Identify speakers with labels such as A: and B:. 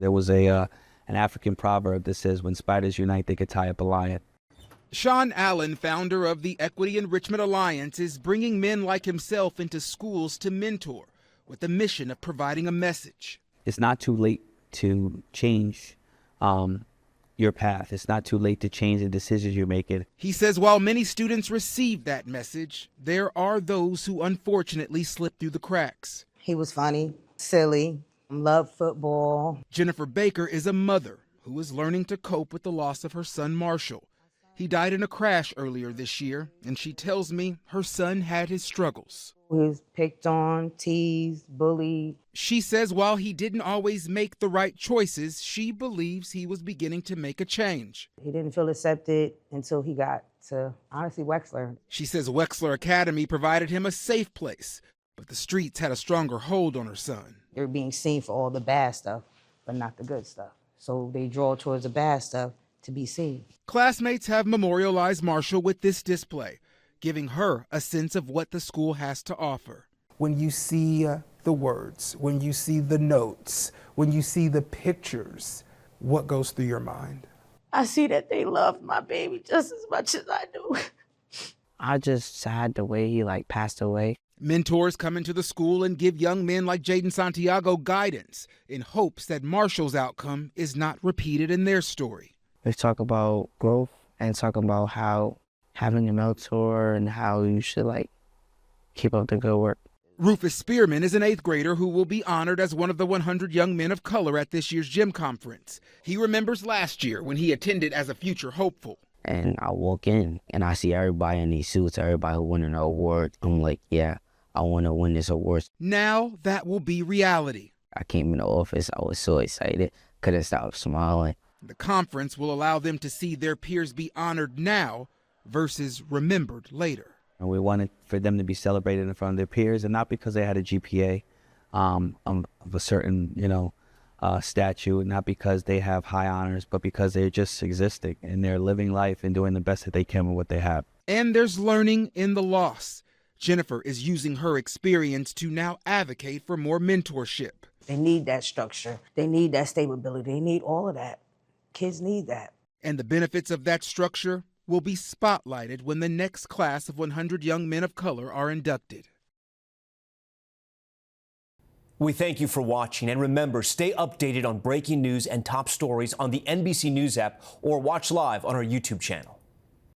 A: There was an African proverb that says, when spiders unite, they could tie up a lion.
B: Sean Allen, founder of the Equity Enrichment Alliance, is bringing men like himself into schools to mentor with the mission of providing a message.
A: It's not too late to change your path. It's not too late to change the decisions you're making.
B: He says while many students receive that message, there are those who unfortunately slip through the cracks.
C: He was funny, silly, loved football.
B: Jennifer Baker is a mother who is learning to cope with the loss of her son, Marshall. He died in a crash earlier this year, and she tells me her son had his struggles.
C: He was picked on, teased, bullied.
B: She says while he didn't always make the right choices, she believes he was beginning to make a change.
C: He didn't feel accepted until he got to, honestly, Wexler.
B: She says Wexler Academy provided him a safe place, but the streets had a stronger hold on her son.
C: They're being seen for all the bad stuff, but not the good stuff. So they draw towards the bad stuff to be seen.
B: Classmates have memorialized Marshall with this display, giving her a sense of what the school has to offer.
D: When you see the words, when you see the notes, when you see the pictures, what goes through your mind?
E: I see that they love my baby just as much as I do.
F: I just sad the way he passed away.
B: Mentors come into the school and give young men like Jaden Santiago guidance in hopes that Marshall's outcome is not repeated in their story.
F: They talk about growth and talk about how having a mentor and how you should keep up the good work.
B: Rufus Spearman is an 8th grader who will be honored as one of the 100 young men of color at this year's gym conference. He remembers last year when he attended as a future hopeful.
F: And I walk in and I see everybody in these suits, everybody winning an award. I'm like, yeah, I want to win this award.
B: Now that will be reality.
F: I came in the office, I was so excited, couldn't stop smiling.
B: The conference will allow them to see their peers be honored now versus remembered later.
A: And we wanted for them to be celebrated in front of their peers, and not because they had a GPA of a certain, statute, not because they have high honors, but because they're just existing and they're living life and doing the best that they can with what they have.
B: And there's learning in the loss. Jennifer is using her experience to now advocate for more mentorship.
C: They need that structure. They need that stability. They need all of that. Kids need that.
B: And the benefits of that structure will be spotlighted when the next class of 100 young men of color are inducted.
G: We thank you for watching, and remember, stay updated on breaking news and top stories on the NBC News app or watch live on our YouTube channel.